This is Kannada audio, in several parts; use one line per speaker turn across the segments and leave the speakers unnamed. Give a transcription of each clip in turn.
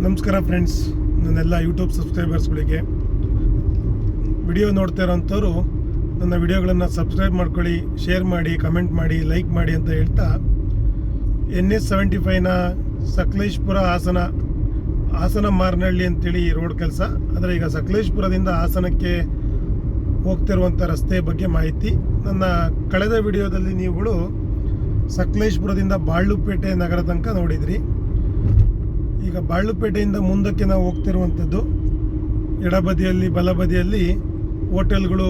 ನಮಸ್ಕಾರ ಫ್ರೆಂಡ್ಸ್, ನನ್ನೆಲ್ಲ ಯೂಟ್ಯೂಬ್ ಸಬ್ಸ್ಕ್ರೈಬರ್ಸ್ಗಳಿಗೆ. ವಿಡಿಯೋ ನೋಡ್ತಾ ಇರೋಂಥವ್ರು ನನ್ನ ವಿಡಿಯೋಗಳನ್ನು ಸಬ್ಸ್ಕ್ರೈಬ್ ಮಾಡ್ಕೊಳ್ಳಿ, ಶೇರ್ ಮಾಡಿ, ಕಮೆಂಟ್ ಮಾಡಿ, ಲೈಕ್ ಮಾಡಿ ಅಂತ ಹೇಳ್ತಾ, NH75ನ ಸಕಲೇಶಪುರ ಹಾಸನ ಮಾರನಹಳ್ಳಿ ಅಂತೇಳಿ ರೋಡ್ ಕೆಲಸ. ಆದರೆ ಈಗ ಸಕಲೇಶಪುರದಿಂದ ಹಾಸನಕ್ಕೆ ಹೋಗ್ತಿರುವಂಥ ರಸ್ತೆ ಬಗ್ಗೆ ಮಾಹಿತಿ. ನನ್ನ ಕಳೆದ ವಿಡಿಯೋದಲ್ಲಿ ನೀವುಗಳು ಸಕಲೇಶಪುರದಿಂದ ಬಾಳ್ಳುಪೇಟೆ ನಗರ ತನಕ ನೋಡಿದ್ರಿ. ಈಗ ಬಾಳ್ಳುಪೇಟೆಯಿಂದ ಮುಂದಕ್ಕೆ ನಾವು ಹೋಗ್ತಿರುವಂಥದ್ದು. ಎಡಬದಿಯಲ್ಲಿ ಬಲಬದಿಯಲ್ಲಿ ಹೋಟೆಲ್ಗಳು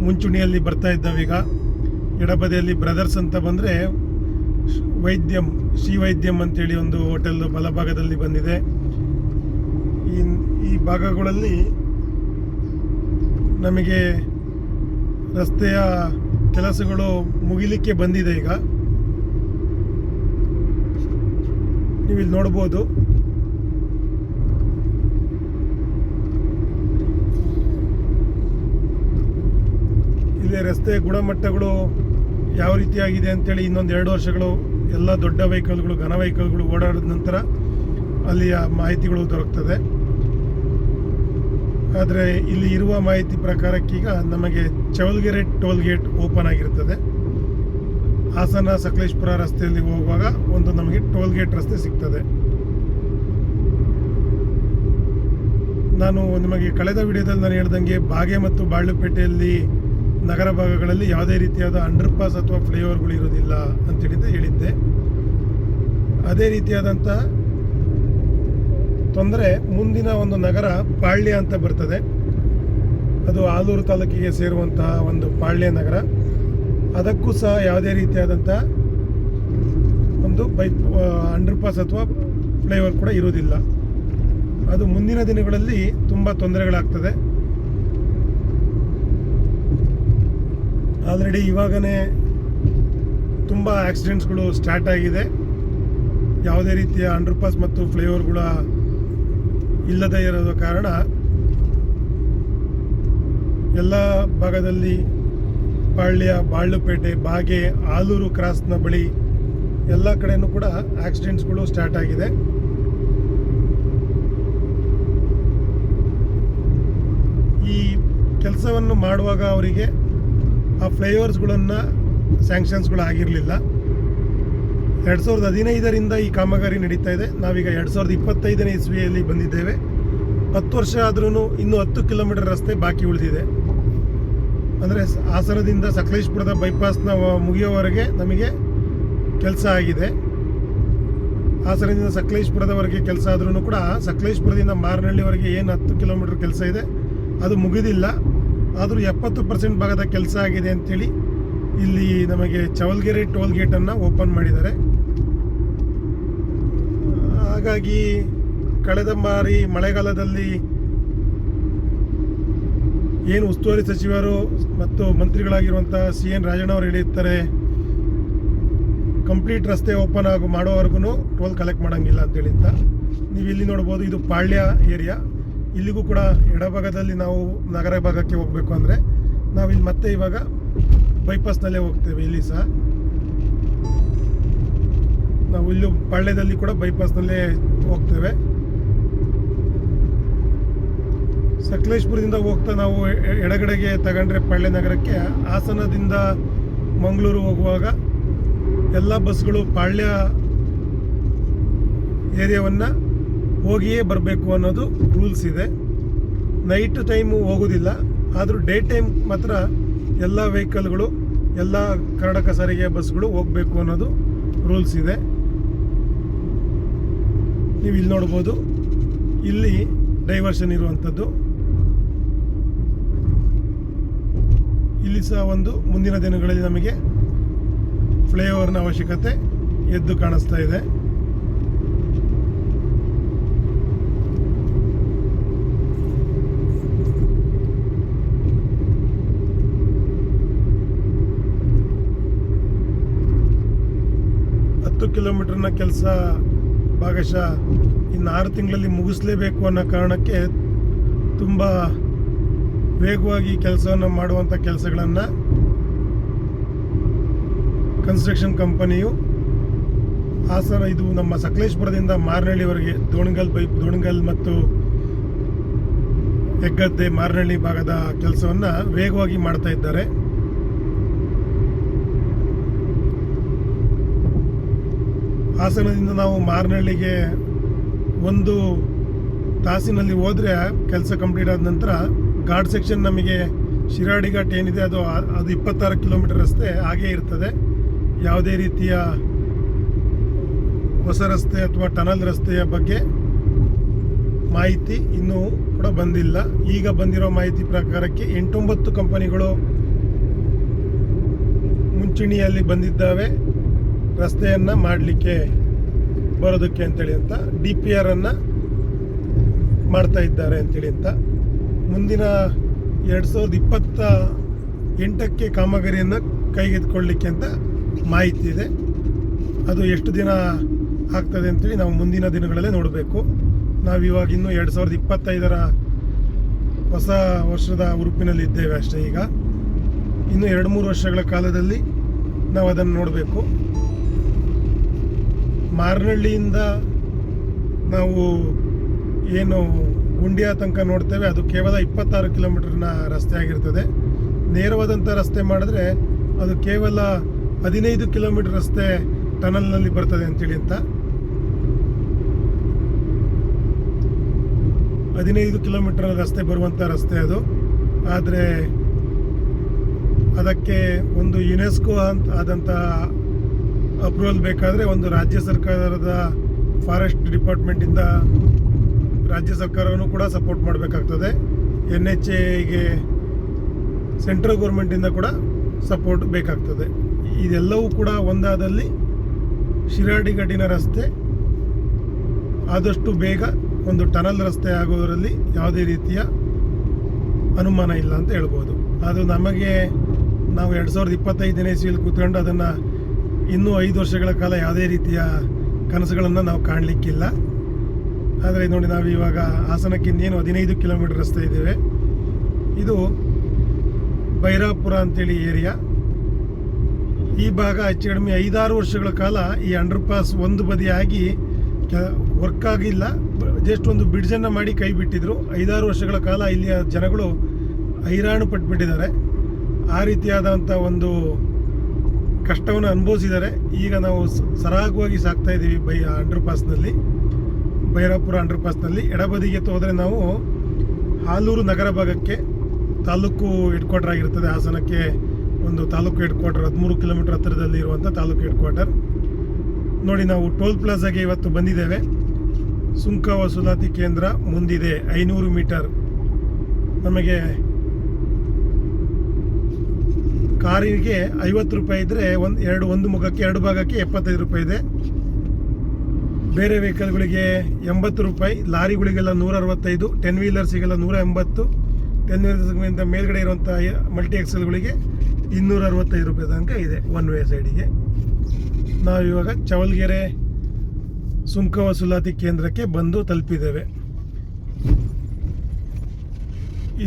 ಮುಂಚೂಣಿಯಲ್ಲಿ ಬರ್ತಾ ಇದ್ದಾವೆ. ಈಗ ಎಡಬದಿಯಲ್ಲಿ ಬ್ರದರ್ಸ್ ಅಂತ ಬಂದರೆ ಶ್ರೀ ವೈದ್ಯಂ ಅಂತೇಳಿ ಒಂದು ಹೋಟೆಲ್ ಬಲಭಾಗದಲ್ಲಿ ಬಂದಿದೆ. ಈ ಭಾಗಗಳಲ್ಲಿ ನಮಗೆ ರಸ್ತೆಯ ಕೆಲಸಗಳು ಮುಗಿಲಿಕ್ಕೆ ಬಂದಿದೆ. ಈಗ ನೀವಿಲ್ಲಿ ನೋಡ್ಬೋದು, ಇಲ್ಲಿ ರಸ್ತೆ ಗುಣಮಟ್ಟಗಳು ಯಾವ ರೀತಿಯಾಗಿದೆ ಅಂತೇಳಿ ಇನ್ನೊಂದು 2 ವರ್ಷಗಳು ಎಲ್ಲ ದೊಡ್ಡ ವೆಹಿಕಲ್ಗಳು, ಘನ ವೆಹಿಕಲ್ಗಳು ಓಡಾಡಿದ ನಂತರ ಅಲ್ಲಿಯ ಮಾಹಿತಿಗಳು ದೊರಕ್ತದೆ. ಆದರೆ ಇಲ್ಲಿ ಇರುವ ಮಾಹಿತಿ ಪ್ರಕಾರಕ್ಕೀಗ ನಮಗೆ ಚವಲ್ಗೆರೆ ಟೋಲ್ ಗೇಟ್ ಓಪನ್ ಆಗಿರ್ತದೆ. ಹಾಸನ ಸಕಲೇಶಪುರ ರಸ್ತೆಯಲ್ಲಿ ಹೋಗುವಾಗ ಒಂದು ನಮಗೆ ಟೋಲ್ ಗೇಟ್ ರಸ್ತೆ ಸಿಗ್ತದೆ. ನಾನು ನಿಮಗೆ ಕಳೆದ ವಿಡಿಯೋದಲ್ಲಿ ನಾನು ಹೇಳ್ದಂಗೆ ಬಾಗೆ ಮತ್ತು ಬಾಳ್ಳುಪೇಟೆಯಲ್ಲಿ ನಗರ ಭಾಗಗಳಲ್ಲಿ ಯಾವುದೇ ರೀತಿಯಾದ ಅಂಡರ್ ಪಾಸ್ ಅಥವಾ ಫ್ಲೈಓವರ್ಗಳು ಇರೋದಿಲ್ಲ ಅಂತೇಳಿದ್ದೆ ಹೇಳಿದ್ದೆ. ಅದೇ ರೀತಿಯಾದಂಥ ತೊಂದರೆ ಮುಂದಿನ ಒಂದು ನಗರ ಪಾಳ್ಯ ಅಂತ ಬರ್ತದೆ. ಅದು ಆಲೂರು ತಾಲೂಕಿಗೆ ಸೇರುವಂತಹ ಒಂದು ಪಾಳ್ಯ ನಗರ. ಅದಕ್ಕೂ ಸಹ ಯಾವುದೇ ರೀತಿಯಾದಂಥ ಒಂದು ಅಂಡರ್ ಪಾಸ್ ಅಥವಾ ಫ್ಲೈಓವರ್ ಕೂಡ ಇರೋದಿಲ್ಲ. ಅದು ಮುಂದಿನ ದಿನಗಳಲ್ಲಿ ತುಂಬ ತೊಂದರೆಗಳಾಗ್ತದೆ. ಆಲ್ರೆಡಿ ಇವಾಗಲೇ ತುಂಬ ಆಕ್ಸಿಡೆಂಟ್ಸ್ಗಳು ಸ್ಟಾರ್ಟ್ ಆಗಿದೆ. ಯಾವುದೇ ರೀತಿಯ ಅಂಡರ್ ಪಾಸ್ ಮತ್ತು ಫ್ಲೈಓವರ್ಗಳ ಇಲ್ಲದೇ ಇರೋದ ಕಾರಣ ಎಲ್ಲ ಭಾಗದಲ್ಲಿ ಪಾಳ್ಯ, ಬಾಳ್ಳುಪೇಟೆ, ಬಾಗೆ, ಆಲೂರು ಕ್ರಾಸ್ನ ಬಳಿ ಎಲ್ಲ ಕಡೆಯೂ ಕೂಡ ಆಕ್ಸಿಡೆಂಟ್ಸ್ಗಳು ಸ್ಟಾರ್ಟ್ ಆಗಿದೆ. ಈ ಕೆಲಸವನ್ನು ಮಾಡುವಾಗ ಅವರಿಗೆ ಆ ಫ್ಲೈಓವರ್ಸ್ಗಳನ್ನು ಸ್ಯಾಂಕ್ಷನ್ಸ್ಗಳು ಆಗಿರಲಿಲ್ಲ. 2015ರಿಂದ ಈ ಕಾಮಗಾರಿ ನಡೀತಾ ಇದೆ. ನಾವೀಗ 2025ನೇ ಇಸ್ವಿಯಲ್ಲಿ ಬಂದಿದ್ದೇವೆ. 10 ವರ್ಷ ಆದ್ರೂ ಇನ್ನೂ 10 ಕಿಲೋಮೀಟರ್ ರಸ್ತೆ ಬಾಕಿ ಉಳಿದಿದೆ. ಅಂದರೆ ಹಾಸನದಿಂದ ಸಕಲೇಶಪುರದ ಬೈಪಾಸ್ನ ಮುಗಿಯೋವರೆಗೆ ನಮಗೆ ಕೆಲಸ ಆಗಿದೆ. ಹಾಸನದಿಂದ ಸಕಲೇಶಪುರದವರೆಗೆ ಕೆಲಸ ಆದ್ರೂ ಕೂಡ ಸಕಲೇಶಪುರದಿಂದ ಮಾರನಹಳ್ಳಿವರೆಗೆ ಏನು 10 ಕಿಲೋಮೀಟರ್ ಕೆಲಸ ಇದೆ ಅದು ಮುಗಿದಿಲ್ಲ. ಆದರೂ 70% ಭಾಗದ ಕೆಲಸ ಆಗಿದೆ ಅಂಥೇಳಿ ಇಲ್ಲಿ ನಮಗೆ ಚವಲ್ಗೆರೆ ಟೋಲ್ ಗೇಟನ್ನು ಓಪನ್ ಮಾಡಿದ್ದಾರೆ. ಹಾಗಾಗಿ ಕಳೆದ ಬಾರಿ ಮಳೆಗಾಲದಲ್ಲಿ ಏನು ಉಸ್ತುವಾರಿ ಸಚಿವರು ಮತ್ತು ಮಂತ್ರಿಗಳಾಗಿರುವಂಥ CN ರಾಜಣ್ಣ ಅವರು ಹೇಳಿರ್ತಾರೆ, ಕಂಪ್ಲೀಟ್ ರಸ್ತೆ ಓಪನ್ ಮಾಡೋವರೆಗೂ ಟೋಲ್ ಕಲೆಕ್ಟ್ ಮಾಡೋಂಗಿಲ್ಲ ಅಂತೇಳಿ ಅಂತ. ನೀವು ಇಲ್ಲಿ ನೋಡ್ಬೋದು, ಇದು ಪಾಳ್ಯ ಏರಿಯಾ. ಇಲ್ಲಿಗೂ ಕೂಡ ಎಡಭಾಗದಲ್ಲಿ ನಾವು ನಗರ ಭಾಗಕ್ಕೆ ಹೋಗಬೇಕು ಅಂದರೆ ನಾವಿಲ್ಲಿ ಮತ್ತೆ ಇವಾಗ ಬೈಪಾಸ್ನಲ್ಲೇ ಹೋಗ್ತೇವೆ. ಇಲ್ಲಿ ಸಹ ನಾವು ಇಲ್ಲಿ ಪಾಳ್ಯದಲ್ಲಿ ಕೂಡ ಬೈಪಾಸ್ನಲ್ಲೇ ಹೋಗ್ತೇವೆ. ಸಕಲೇಶಪುರದಿಂದ ಹೋಗ್ತಾ ನಾವು ಎಡಗಡೆಗೆ ತಗೊಂಡ್ರೆ ಪಾಳ್ಯ ನಗರಕ್ಕೆ, ಹಾಸನದಿಂದ ಮಂಗಳೂರು ಹೋಗುವಾಗ ಎಲ್ಲ ಬಸ್ಗಳು ಪಾಳ್ಯ ಏರಿಯಾವನ್ನು ಹೋಗಿಯೇ ಬರಬೇಕು ಅನ್ನೋದು ರೂಲ್ಸ್ ಇದೆ. ನೈಟ್ ಟೈಮು ಹೋಗೋದಿಲ್ಲ, ಆದರೂ ಡೇ ಟೈಮ್ ಮಾತ್ರ ಎಲ್ಲ ವೆಹಿಕಲ್ಗಳು, ಎಲ್ಲ ಕರ್ನಾಟಕ ಸಾರಿಗೆ ಬಸ್ಗಳು ಹೋಗಬೇಕು ಅನ್ನೋದು ರೂಲ್ಸ್ ಇದೆ. ನೀವು ಇಲ್ಲಿ ನೋಡ್ಬೋದು, ಇಲ್ಲಿ ಡೈವರ್ಷನ್ ಇರುವಂಥದ್ದು. ಇಲ್ಲಿ ಸಹ ಒಂದು ಮುಂದಿನ ದಿನಗಳಲ್ಲಿ ನಮಗೆ ಫ್ಲೈಓವರ್ನ ಅವಶ್ಯಕತೆ ಎದ್ದು ಕಾಣಿಸ್ತಾ ಇದೆ. ಕಿಲೋಮೀಟರ್ನ ಕೆಲಸ ಭಾಗಶಃ ಇನ್ನು 6 ತಿಂಗಳಲ್ಲಿ ಮುಗಿಸ್ಲೇಬೇಕು ಅನ್ನೋ ಕಾರಣಕ್ಕೆ ತುಂಬ ವೇಗವಾಗಿ ಕೆಲಸವನ್ನು ಮಾಡುವಂಥ ಕೆಲಸಗಳನ್ನು ಕನ್ಸ್ಟ್ರಕ್ಷನ್ ಕಂಪನಿಯು ಹಾಸನ ಇದು ನಮ್ಮ ಸಕಲೇಶಪುರದಿಂದ ಮಾರನಹಳ್ಳಿವರೆಗೆ ದೋಣಗಲ್ ಮತ್ತು ಹೆಗ್ಗದ್ದೆ ಮಾರನಹಳ್ಳಿ ಭಾಗದ ಕೆಲಸವನ್ನು ವೇಗವಾಗಿ ಮಾಡ್ತಾ ಇದ್ದಾರೆ. ಹಾಸನದಿಂದ ನಾವು ಮಾರನಹಳ್ಳಿಗೆ 1 ತಾಸಿನಲ್ಲಿ ಹೋದರೆ ಕೆಲಸ ಕಂಪ್ಲೀಟ್ ಆದ ನಂತರ ಘಾಟ್ ಸೆಕ್ಷನ್ ನಮಗೆ ಶಿರಾಡಿ ಘಾಟ್ ಏನಿದೆ ಅದು 26 ಕಿಲೋಮೀಟರ್ ರಸ್ತೆ ಹಾಗೇ ಇರ್ತದೆ. ಯಾವುದೇ ರೀತಿಯ ಹೊಸ ರಸ್ತೆ ಅಥವಾ ಟನಲ್ ರಸ್ತೆಯ ಬಗ್ಗೆ ಮಾಹಿತಿ ಇನ್ನೂ ಕೂಡ ಬಂದಿಲ್ಲ. ಈಗ ಬಂದಿರೋ ಮಾಹಿತಿ ಪ್ರಕಾರಕ್ಕೆ 8-9 ಕಂಪನಿಗಳು ಮುಂಚೂಣಿಯಲ್ಲಿ ಬಂದಿದ್ದಾವೆ ರಸ್ತೆಯನ್ನು ಮಾಡಲಿಕ್ಕೆ ಬರೋದಕ್ಕೆ ಅಂತೇಳಿ ಅಂತ DPR ಅನ್ನು ಮಾಡ್ತಾ ಇದ್ದಾರೆ ಅಂತೇಳಿ ಅಂತ. ಮುಂದಿನ 2028ಕ್ಕೆ ಕಾಮಗಾರಿಯನ್ನು ಕೈಗೆತ್ತಿಕೊಳ್ಳಲಿಕ್ಕೆ ಅಂತ ಮಾಹಿತಿ ಇದೆ. ಅದು ಎಷ್ಟು ದಿನ ಆಗ್ತದೆ ಅಂತೇಳಿ ನಾವು ಮುಂದಿನ ದಿನಗಳಲ್ಲೇ ನೋಡಬೇಕು. ನಾವಿವಾಗ ಇನ್ನೂ 2025ರ ಹೊಸ ವರ್ಷದ ಹುರುಪಿನಲ್ಲಿ ಇದ್ದೇವೆ ಅಷ್ಟೇ. ಈಗ ಇನ್ನು 2-3 ವರ್ಷಗಳ ಕಾಲದಲ್ಲಿ ನಾವು ಅದನ್ನು ನೋಡಬೇಕು. ಮಾರನಹಳ್ಳಿಯಿಂದ ನಾವು ಏನು ಗುಂಡಿಯಾ ತನಕ ನೋಡ್ತೇವೆ ಅದು ಕೇವಲ 26 ಕಿಲೋಮೀಟರ್ನ ರಸ್ತೆ ಆಗಿರ್ತದೆ. ನೇರವಾದಂಥ ರಸ್ತೆ ಮಾಡಿದ್ರೆ ಅದು ಕೇವಲ 15 ಕಿಲೋಮೀಟರ್ ರಸ್ತೆ ಟನಲ್ನಲ್ಲಿ ಬರ್ತದೆ ಅಂತೇಳಿ ಅಂತ. 15 ಕಿಲೋಮೀಟರ್ ರಸ್ತೆ ಬರುವಂಥ ರಸ್ತೆ ಅದು. ಆದರೆ ಅದಕ್ಕೆ ಒಂದು ಯುನೆಸ್ಕೋ ಅಂತ ಆದಂಥ ಅಪ್ರೂವಲ್ ಬೇಕಾದರೆ ಒಂದು ರಾಜ್ಯ ಸರ್ಕಾರದ ಫಾರೆಸ್ಟ್ ಡಿಪಾರ್ಟ್ಮೆಂಟಿಂದ ರಾಜ್ಯ ಸರ್ಕಾರವನ್ನು ಕೂಡ ಸಪೋರ್ಟ್ ಮಾಡಬೇಕಾಗ್ತದೆ. NHAಗೆ ಸೆಂಟ್ರಲ್ ಗೌರ್ಮೆಂಟಿಂದ ಕೂಡ ಸಪೋರ್ಟ್ ಬೇಕಾಗ್ತದೆ. ಇದೆಲ್ಲವೂ ಕೂಡ ಒಂದಾದಲ್ಲಿ ಶಿರಾಡಿ ಘಾಟಿನ ರಸ್ತೆ ಆದಷ್ಟು ಬೇಗ ಒಂದು ಟನಲ್ ರಸ್ತೆ ಆಗೋದರಲ್ಲಿ ಯಾವುದೇ ರೀತಿಯ ಅನುಮಾನ ಇಲ್ಲ ಅಂತ ಹೇಳ್ಬೋದು. ಅದು ನಮಗೆ ನಾವು 2025ನೇ ಇಸ್ವಿಯಲ್ಲಿ ಕೂತ್ಕೊಂಡು ಅದನ್ನು ಇನ್ನೂ 5 ವರ್ಷಗಳ ಕಾಲ ಯಾವುದೇ ರೀತಿಯ ಕನಸುಗಳನ್ನು ನಾವು ಕಾಣಲಿಕ್ಕಿಲ್ಲ. ಆದರೆ ನೋಡಿ, ನಾವು ಇವಾಗ ಹಾಸನಕ್ಕಿಂದೇನು 15 ಕಿಲೋಮೀಟರ್ ರಸ್ತೆ ಇದ್ದೇವೆ. ಇದು ಬೈರಾಪುರ ಅಂತೇಳಿ ಏರಿಯಾ. ಈ ಭಾಗ ಹೆಚ್ಚು ಕಡಿಮೆ 5-6 ವರ್ಷಗಳ ಕಾಲ ಈ ಅಂಡರ್ ಪಾಸ್ ಒಂದು ಬದಿಯಾಗಿ ವರ್ಕ್ ಆಗಿಲ್ಲ. ಜಸ್ಟ್ ಒಂದು ಬ್ರಿಡ್ಜನ್ನು ಮಾಡಿ ಕೈ ಬಿಟ್ಟಿದ್ರು. 5-6 ವರ್ಷಗಳ ಕಾಲ ಇಲ್ಲಿಯ ಜನಗಳು ಹೈರಾಣು ಪಟ್ಬಿಟ್ಟಿದ್ದಾರೆ. ಆ ರೀತಿಯಾದಂಥ ಒಂದು ಕಷ್ಟವನ್ನು ಅನುಭವಿಸಿದ್ದಾರೆ. ಈಗ ನಾವು ಸರಾಗವಾಗಿ ಸಾಗ್ತಾ ಇದ್ದೀವಿ ಅಂಡರ್ ಪಾಸ್ನಲ್ಲಿ, ಬೈರಾಪುರ ಅಂಡರ್ ಪಾಸ್ನಲ್ಲಿ. ಎಡಬದಿಗೆ ಹೋದರೆ ನಾವು ಹಾಲೂರು ನಗರ ಭಾಗಕ್ಕೆ ತಾಲೂಕು ಹೆಡ್ ಕ್ವಾರ್ಟರ್ ಆಗಿರ್ತದೆ. ಹಾಸನಕ್ಕೆ ಒಂದು ತಾಲೂಕು ಹೆಡ್ ಕ್ವಾರ್ಟರ್ 13 ಕಿಲೋಮೀಟರ್ ಹತ್ತಿರದಲ್ಲಿ ಇರುವಂಥ ತಾಲೂಕು ಹೆಡ್ ಕ್ವಾರ್ಟರ್. ನೋಡಿ, ನಾವು ಟೋಲ್ ಪ್ಲಾಜಾಗೆ ಇವತ್ತು ಬಂದಿದ್ದೇವೆ. ಸುಂಕ ವಸೂಲಾತಿ ಕೇಂದ್ರ ಮುಂದಿದೆ 500 ಮೀಟರ್. ನಮಗೆ ಕಾರಿಗೆ 50 ರೂಪಾಯಿ ಇದ್ದರೆ ಒಂದು ಮುಖಕ್ಕೆ 2 ಭಾಗಕ್ಕೆ 75 ರೂಪಾಯಿ ಇದೆ. ಬೇರೆ ವೆಹಿಕಲ್ಗಳಿಗೆ 80 ರೂಪಾಯಿ, ಲಾರಿಗಳಿಗೆಲ್ಲ 165, 10 ವೀಲರ್ಸಿಗೆಲ್ಲ 180, 10 ವೀಲರ್ಸ್ಗಿಂತ ಮೇಲ್ಗಡೆ ಇರುವಂಥ ಮಲ್ಟಿ ಎಕ್ಸೆಲ್ಗಳಿಗೆ 265 ರೂಪಾಯಿ ತನಕ ಇದೆ ಒನ್ ವೇ ಸೈಡಿಗೆ. ನಾವಿವಾಗ ಚವಲ್ಗೆರೆ ಸುಂಕ ವಸೂಲಾತಿ ಕೇಂದ್ರಕ್ಕೆ ಬಂದು ತಲುಪಿದ್ದೇವೆ.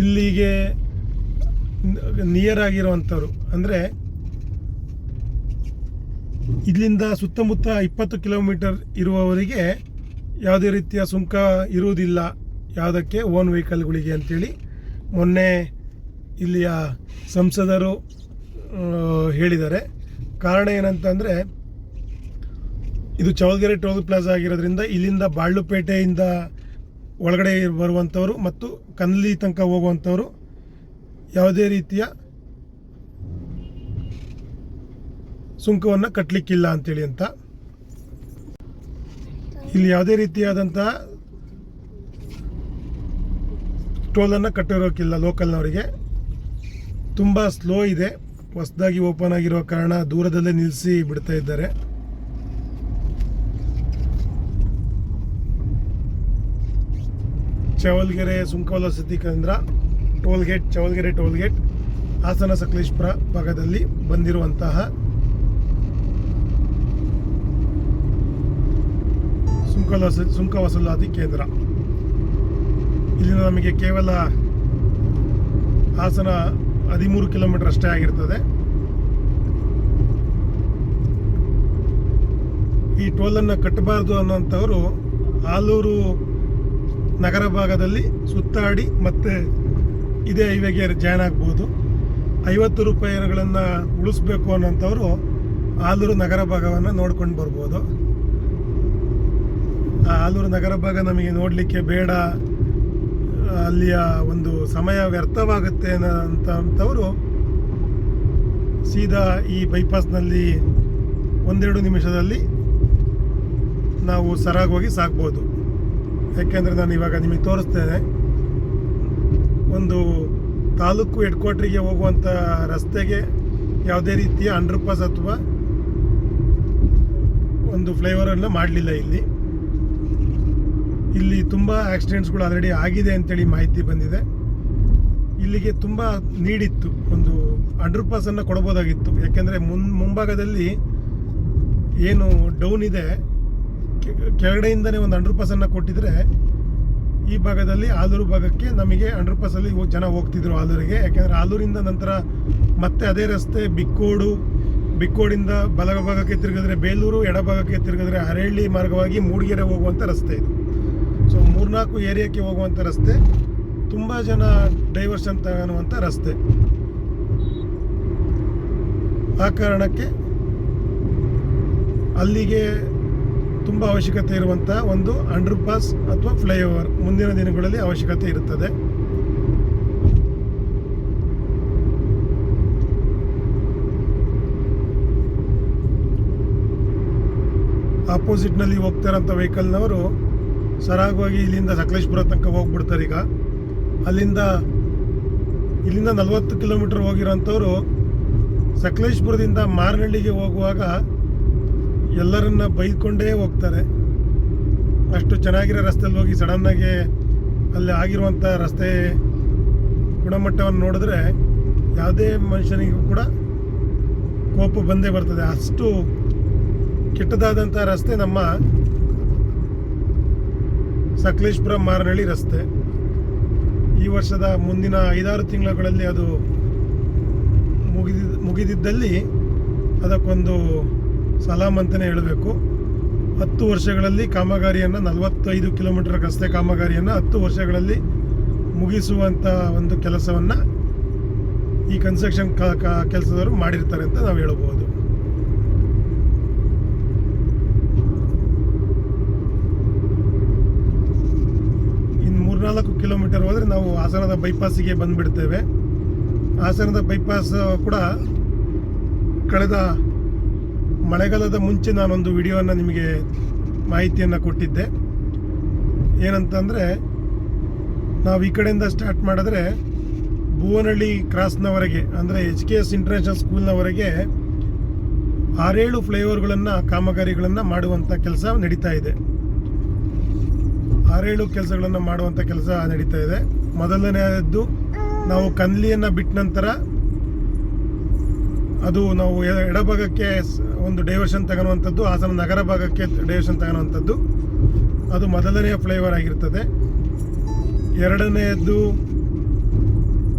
ಇಲ್ಲಿಗೆ ನಿಯರ್ ಆಗಿರುವಂಥವ್ರು ಅಂದರೆ ಇಲ್ಲಿಂದ ಸುತ್ತಮುತ್ತ 20 ಕಿಲೋಮೀಟರ್ ಇರುವವರಿಗೆ ಯಾವುದೇ ರೀತಿಯ ಸುಂಕ ಇರುವುದಿಲ್ಲ, ಯಾವುದಕ್ಕೆ ಓನ್ ವೆಹಿಕಲ್ಗಳಿಗೆ ಅಂತೇಳಿ ಮೊನ್ನೆ ಇಲ್ಲಿಯ ಸಂಸದರು ಹೇಳಿದ್ದಾರೆ. ಕಾರಣ ಏನಂತಂದರೆ, ಇದು ಚವಲ್ಗೆರೆ ಟೋಲ್ ಪ್ಲಾಜಾ ಆಗಿರೋದ್ರಿಂದ ಇಲ್ಲಿಂದ ಬಾಳ್ಳುಪೇಟೆಯಿಂದ ಒಳಗಡೆ ಬರುವಂಥವರು ಮತ್ತು ಕನ್ಲಿ ತನಕ ಹೋಗುವಂಥವರು ಯಾವುದೇ ರೀತಿಯ ಸುಂಕವನ್ನು ಕಟ್ಟಲಿಕ್ಕಿಲ್ಲ ಅಂತೇಳಿ ಅಂತ. ಇಲ್ಲಿ ಯಾವುದೇ ರೀತಿಯಾದಂಥ ಟೋಲನ್ನು ಕಟ್ಟಿರೋಕ್ಕಿಲ್ಲ ಲೋಕಲ್ನವರಿಗೆ. ತುಂಬ ಸ್ಲೋ ಇದೆ, ಹೊಸದಾಗಿ ಓಪನ್ ಆಗಿರೋ ಕಾರಣ ದೂರದಲ್ಲೇ ನಿಲ್ಲಿಸಿ ಬಿಡ್ತಾ ಇದ್ದಾರೆ. ಚವಲ್ಗೆರೆ ಸುಂಕ ವಸೂಲಾತಿ ಕೇಂದ್ರ ಟೋಲ್ಗೇಟ್, ಚವಲ್ಗೆರೆ ಟೋಲ್ಗೇಟ್, ಹಾಸನ ಸಕಲೇಶಪುರ ಭಾಗದಲ್ಲಿ ಬಂದಿರುವಂತಹ ಸುಂಕ ವಸೂಲಾತಿ ಕೇಂದ್ರ. ಇಲ್ಲಿ ನಮಗೆ ಕೇವಲ ಹಾಸನ 13 ಕಿಲೋಮೀಟರ್ ಅಷ್ಟೇ ಆಗಿರ್ತದೆ. ಈ ಟೋಲನ್ನು ಕಟ್ಟಬಾರ್ದು ಅನ್ನೋಂಥವರು ಆಲೂರು ನಗರ ಭಾಗದಲ್ಲಿ ಸುತ್ತಾಡಿ ಮತ್ತೆ ಇದೇ ಹೈವೇಗೆ ಜಾಯ್ನ್ ಆಗ್ಬೋದು. 50 ರೂಪಾಯಿಗಳನ್ನು ಉಳಿಸ್ಬೇಕು ಅನ್ನೋಂಥವ್ರು ಆಲೂರು ನಗರ ಭಾಗವನ್ನು ನೋಡ್ಕೊಂಡು ಬರ್ಬೋದು. ಆ ಆಲೂರು ನಗರ ಭಾಗ ನಮಗೆ ನೋಡಲಿಕ್ಕೆ ಬೇಡ, ಅಲ್ಲಿಯ ಒಂದು ಸಮಯ ವ್ಯರ್ಥವಾಗುತ್ತೆ ಅಂತವರು ಸೀದಾ ಈ ಬೈಪಾಸ್ನಲ್ಲಿ 1-2 ನಿಮಿಷದಲ್ಲಿ ನಾವು ಸರಾಗವಾಗಿ ಸಾಕ್ಬೋದು. ಯಾಕೆಂದರೆ ನಾನು ಇವಾಗ ನಿಮಗೆ ತೋರಿಸ್ತೇನೆ. ಒಂದು ತಾಲೂಕು ಹೆಡ್ ಕ್ವಾರ್ಟ್ರಿಗೆ ಹೋಗುವಂಥ ರಸ್ತೆಗೆ ಯಾವುದೇ ರೀತಿಯ ಅಂಡರ್ ಪಾಸ್ ಅಥವಾ ಒಂದು ಫ್ಲೈಓವರನ್ನು ಮಾಡಲಿಲ್ಲ. ಇಲ್ಲಿ ತುಂಬ ಆಕ್ಸಿಡೆಂಟ್ಸ್ಗಳು ಆಲ್ರೆಡಿ ಆಗಿದೆ ಅಂತೇಳಿ ಮಾಹಿತಿ ಬಂದಿದೆ. ಇಲ್ಲಿಗೆ ತುಂಬ ನೀಡಿತ್ತು, ಒಂದು ಅಂಡರ್ ಪಾಸನ್ನು ಕೊಡ್ಬೋದಾಗಿತ್ತು. ಯಾಕೆಂದರೆ ಮುಂಭಾಗದಲ್ಲಿ ಏನು ಡೌನ್ ಇದೆ, ಕೆಳಗಡೆಯಿಂದನೇ ಒಂದು ಅಂಡರ್ ಪಾಸನ್ನು ಕೊಟ್ಟಿದ್ರೆ ಈ ಭಾಗದಲ್ಲಿ ಆಲೂರು ಭಾಗಕ್ಕೆ ನಮಗೆ ಅಂಡರ್ ಪಾಸಲ್ಲಿ ಜನ ಹೋಗ್ತಿದ್ರು ಆಲೂರಿಗೆ. ಯಾಕೆಂದರೆ ಆಲೂರಿಂದ ನಂತರ ಮತ್ತೆ ಅದೇ ರಸ್ತೆ ಬಿಕ್ಕೋಡಿಂದ ಬಲಭಾಗಕ್ಕೆ ತಿರುಗಿದ್ರೆ ಬೇಲೂರು, ಎಡಭಾಗಕ್ಕೆ ತಿರುಗಿದ್ರೆ ಹರಳ್ಳಿ ಮಾರ್ಗವಾಗಿ ಮೂಡಿಗೆರೆ ಹೋಗುವಂಥ ರಸ್ತೆ ಇದು. ಸೊ 3-4 ಏರಿಯಾಕ್ಕೆ ಹೋಗುವಂಥ ರಸ್ತೆ, ತುಂಬ ಜನ ಡೈವರ್ಷನ್ ತಗೊಳ್ಳುವಂಥ ರಸ್ತೆ. ಆ ಕಾರಣಕ್ಕೆ ಅಲ್ಲಿಗೆ ತುಂಬ ಅವಶ್ಯಕತೆ ಇರುವಂಥ ಒಂದು ಅಂಡರ್ ಪಾಸ್ ಅಥವಾ ಫ್ಲೈಓವರ್ ಮುಂದಿನ ದಿನಗಳಲ್ಲಿ ಅವಶ್ಯಕತೆ ಇರುತ್ತದೆ. ಆಪೋಸಿಟ್ನಲ್ಲಿ ಹೋಗ್ತಾರಂಥ ವೆಹಿಕಲ್ನವರು ಸರಾಗವಾಗಿ ಇಲ್ಲಿಂದ ಸಕಲೇಶ್ಪುರ ತನಕ ಹೋಗ್ಬಿಡ್ತಾರೆ. ಈಗ ಇಲ್ಲಿಂದ 40 ಕಿಲೋಮೀಟರ್ ಹೋಗಿರೋಂಥವ್ರು ಸಕಲೇಶ್ಪುರದಿಂದ ಮಾರನಹಳ್ಳಿಗೆ ಹೋಗುವಾಗ ಎಲ್ಲರನ್ನ ಬೈದ್ಕೊಂಡೇ ಹೋಗ್ತಾರೆ. ಅಷ್ಟು ಚೆನ್ನಾಗಿರೋ ರಸ್ತೆಯಲ್ಲಿ ಹೋಗಿ ಸಡನ್ನಾಗಿ ಅಲ್ಲಿ ಆಗಿರುವಂಥ ರಸ್ತೆ ಗುಣಮಟ್ಟವನ್ನು ನೋಡಿದ್ರೆ ಯಾವುದೇ ಮನುಷ್ಯನಿಗೂ ಕೂಡ ಕೋಪ ಬಂದೇ ಬರ್ತದೆ. ಅಷ್ಟು ಕೆಟ್ಟದಾದಂಥ ರಸ್ತೆ ನಮ್ಮ ಸಕಲೇಶ್ಪುರ ಮಾರನಹಳ್ಳಿ ರಸ್ತೆ. ಈ ವರ್ಷದ ಮುಂದಿನ 5-6 ತಿಂಗಳಲ್ಲಿ ಅದು ಮುಗಿದಿದ್ದಲ್ಲಿ ಅದಕ್ಕೊಂದು ಸಲಾಮ್ ಅಂತಲೇ ಹೇಳಬೇಕು. 10 ವರ್ಷಗಳಲ್ಲಿ ಕಾಮಗಾರಿಯನ್ನು 45 ಕಿಲೋಮೀಟರ್ ರಸ್ತೆ ಕಾಮಗಾರಿಯನ್ನು 10 ವರ್ಷಗಳಲ್ಲಿ ಮುಗಿಸುವಂಥ ಒಂದು ಕೆಲಸವನ್ನು ಈ ಕನ್ಸ್ಟ್ರಕ್ಷನ್ ಕೆಲಸದವರು ಮಾಡಿರ್ತಾರೆ ಅಂತ ನಾವು ಹೇಳ್ಬೋದು. ಇನ್ನು 3-4 ಕಿಲೋಮೀಟರ್ ಹೋದರೆ ನಾವು ಹಾಸನದ ಬೈಪಾಸಿಗೆ ಬಂದುಬಿಡ್ತೇವೆ. ಹಾಸನದ ಬೈಪಾಸ್ ಕೂಡ ಕಳೆದ ಮಳೆಗಾಲದ ಮುಂಚೆ ನಾನೊಂದು ವಿಡಿಯೋವನ್ನು ನಿಮಗೆ ಮಾಹಿತಿಯನ್ನು ಕೊಟ್ಟಿದ್ದೆ. ಏನಂತಂದರೆ, ನಾವು ಈ ಕಡೆಯಿಂದ ಸ್ಟಾರ್ಟ್ ಮಾಡಿದ್ರೆ ಭುವನಹಳ್ಳಿ ಕ್ರಾಸ್ನವರೆಗೆ ಅಂದರೆ HKS ಇಂಟರ್ನ್ಯಾಷನಲ್ ಸ್ಕೂಲ್ನವರೆಗೆ 6-7 ಫ್ಲೈಓವರ್ಗಳನ್ನು ಕಾಮಗಾರಿಗಳನ್ನು ಮಾಡುವಂಥ ಕೆಲಸ ನಡೀತಾ ಇದೆ. 6-7 ಕೆಲಸಗಳನ್ನು ಮಾಡುವಂಥ ಕೆಲಸ ನಡೀತಾ ಇದೆ. ಮೊದಲನೆಯದ್ದು ನಾವು ಕನ್ಲಿಯನ್ನು ಬಿಟ್ಟ ನಂತರ ಅದು ನಾವು ಎಡಭಾಗಕ್ಕೆ ಒಂದು ಡೈವರ್ಷನ್ ತಗೊಳ್ಳುವಂಥದ್ದು, ಹಾಸನ ನಗರ ಭಾಗಕ್ಕೆ ಡೈವರ್ಷನ್ ತಗೊಳ್ಳುವಂಥದ್ದು, ಅದು ಮೊದಲನೆಯ ಫ್ಲೈಓವರ್ ಆಗಿರ್ತದೆ. ಎರಡನೆಯದ್ದು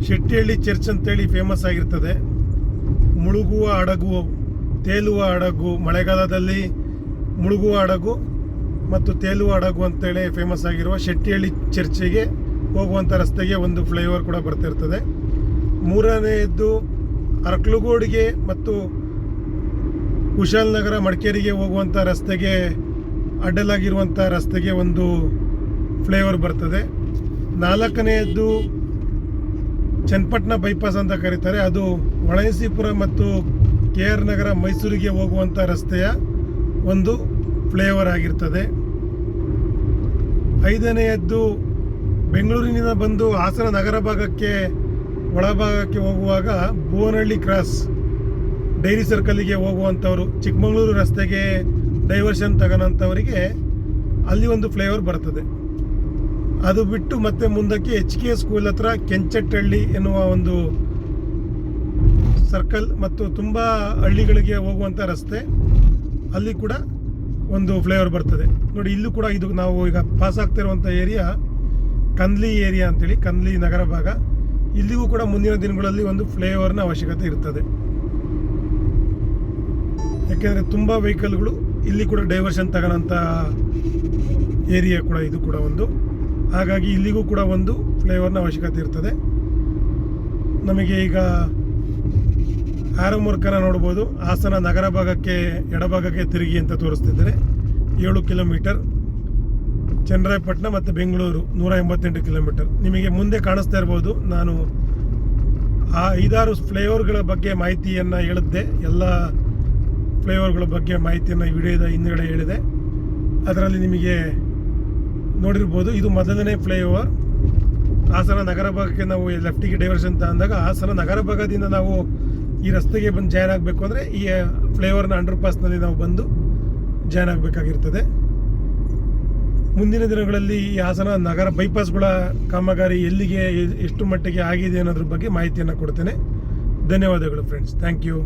ಶೆಟ್ಟಿಹಳ್ಳಿ ಚರ್ಚ್ ಅಂತೇಳಿ ಫೇಮಸ್ ಆಗಿರ್ತದೆ. ಮುಳುಗುವ ಹಡಗು, ತೇಲುವ ಹಡಗು, ಮಳೆಗಾಲದಲ್ಲಿ ಮುಳುಗುವ ಹಡಗು ಮತ್ತು ತೇಲುವ ಹಡಗು ಅಂತೇಳಿ ಫೇಮಸ್ ಆಗಿರುವ ಶೆಟ್ಟಿಹಳ್ಳಿ ಚರ್ಚಿಗೆ ಹೋಗುವಂಥ ರಸ್ತೆಗೆ ಒಂದು ಫ್ಲೈಓವರ್ ಕೂಡ ಬರ್ತಿರ್ತದೆ. ಮೂರನೆಯದ್ದು ಅರಕಲಗೂಡಿಗೆ ಮತ್ತು ಕುಶಾಲನಗರ ಮಡಿಕೇರಿಗೆ ಹೋಗುವಂಥ ರಸ್ತೆಗೆ ಅಡ್ಡಲಾಗಿರುವಂಥ ರಸ್ತೆಗೆ ಒಂದು ಫ್ಲೈಓವರ್ ಬರ್ತದೆ. ನಾಲ್ಕನೆಯದ್ದು ಚನ್ನಪಟ್ಟಣ ಬೈಪಾಸ್ ಅಂತ ಕರೀತಾರೆ, ಅದು ಹೊಳೆನರಸೀಪುರ ಮತ್ತು KR ನಗರ ಮೈಸೂರಿಗೆ ಹೋಗುವಂಥ ರಸ್ತೆಯ ಒಂದು ಫ್ಲೈಓವರ್ ಆಗಿರ್ತದೆ. ಐದನೆಯದ್ದು ಬೆಂಗಳೂರಿನಿಂದ ಬಂದು ಹಾಸನ ನಗರ ಭಾಗಕ್ಕೆ ಒಳಭಾಗಕ್ಕೆ ಹೋಗುವಾಗ ಭುವನಹಳ್ಳಿ ಕ್ರಾಸ್ ಡೈರಿ ಸರ್ಕಲ್ಗೆ ಹೋಗುವಂಥವ್ರು, ಚಿಕ್ಕಮಗಳೂರು ರಸ್ತೆಗೆ ಡೈವರ್ಷನ್ ತಗೋಂಥವರಿಗೆ ಅಲ್ಲಿ ಒಂದು ಫ್ಲೈಓವರ್ ಬರ್ತದೆ. ಅದು ಬಿಟ್ಟು ಮತ್ತೆ ಮುಂದಕ್ಕೆ HKS ಸ್ಕೂಲ್ ಹತ್ರ ಕೆಂಚಟ್ಟಹಳ್ಳಿ ಎನ್ನುವ ಒಂದು ಸರ್ಕಲ್ ಮತ್ತು ತುಂಬ ಹಳ್ಳಿಗಳಿಗೆ ಹೋಗುವಂಥ ರಸ್ತೆ, ಅಲ್ಲಿ ಕೂಡ ಒಂದು ಫ್ಲೈಓವರ್ ಬರ್ತದೆ. ನೋಡಿ, ಇಲ್ಲೂ ಕೂಡ ಇದು ನಾವು ಈಗ ಪಾಸ್ ಆಗ್ತಿರುವಂಥ ಏರಿಯಾ ಕಂದ್ಲಿ ಏರಿಯಾ ಅಂತೇಳಿ, ಕಂದ್ಲಿ ನಗರ ಭಾಗ. ಇಲ್ಲಿಗೂ ಕೂಡ ಮುಂದಿನ ದಿನಗಳಲ್ಲಿ ಒಂದು ಫ್ಲೈಓವರ್ನ ಅವಶ್ಯಕತೆ ಇರ್ತದೆ. ಯಾಕೆಂದರೆ ತುಂಬ ವೆಹಿಕಲ್ಗಳು ಇಲ್ಲಿ ಕೂಡ ಡೈವರ್ಷನ್ ತಗೋಣಂಥ ಏರಿಯಾ ಕೂಡ ಇದು ಕೂಡ ಒಂದು. ಹಾಗಾಗಿ ಇಲ್ಲಿಗೂ ಕೂಡ ಒಂದು ಫ್ಲೈಓವರ್ನ ಅವಶ್ಯಕತೆ ಇರ್ತದೆ. ನಮಗೆ ಈಗ ಆರೋ ಮೂಲಕನ ನೋಡ್ಬೋದು. ಹಾಸನ ನಗರ ಭಾಗಕ್ಕೆ ಎಡಭಾಗಕ್ಕೆ ತಿರುಗಿ ಅಂತ ತೋರಿಸ್ತಿದ್ದಾರೆ. 7 ಕಿಲೋಮೀಟರ್. ಚನ್ನರಾಯಪಟ್ಟಣ ಮತ್ತು ಬೆಂಗಳೂರು 188 ಕಿಲೋಮೀಟರ್. ನಿಮಗೆ ಮುಂದೆ ಕಾಣಿಸ್ತಾ ಇರ್ಬೋದು, ನಾನು ಆ 5-6 ಫ್ಲೈಓವರ್ಗಳ ಬಗ್ಗೆ ಮಾಹಿತಿಯನ್ನು ಹೇಳಿದ್ದೆ. ಎಲ್ಲ ಫ್ಲೈಓವರ್ಗಳ ಬಗ್ಗೆ ಮಾಹಿತಿಯನ್ನು ಈ ವಿಡಿಯೋದ ಹಿಂದುಗಡೆ ಹೇಳಿದೆ. ಅದರಲ್ಲಿ ನಿಮಗೆ ನೋಡಿರ್ಬೋದು, ಇದು ಮೊದಲನೇ ಫ್ಲೈಓವರ್. ಹಾಸನ ನಗರ ಭಾಗಕ್ಕೆ ನಾವು ಲೆಫ್ಟಿಗೆ ಡೈವರ್ಷನ್ ಅಂತ ಅಂದಾಗ ಹಾಸನ ನಗರ ಭಾಗದಿಂದ ನಾವು ಈ ರಸ್ತೆಗೆ ಬಂದು ಜಾಯ್ನ್ ಆಗಬೇಕು ಅಂದರೆ ಈ ಫ್ಲೈಓವರ್ನ ಅಂಡರ್ ಪಾಸ್ನಲ್ಲಿ ನಾವು ಬಂದು ಜಾಯ್ನ್ ಆಗಬೇಕಾಗಿರ್ತದೆ. ಮುಂದಿನ ದಿನಗಳಲ್ಲಿ ಈ ಹಾಸನ ನಗರ ಬೈಪಾಸ್ಗಳ ಕಾಮಗಾರಿ ಎಲ್ಲಿಗೆ ಎಷ್ಟು ಮಟ್ಟಿಗೆ ಆಗಿದೆ ಅನ್ನೋದ್ರ ಬಗ್ಗೆ ಮಾಹಿತಿಯನ್ನು ಕೊಡ್ತೇನೆ. ಧನ್ಯವಾದಗಳು ಫ್ರೆಂಡ್ಸ್. Thank you.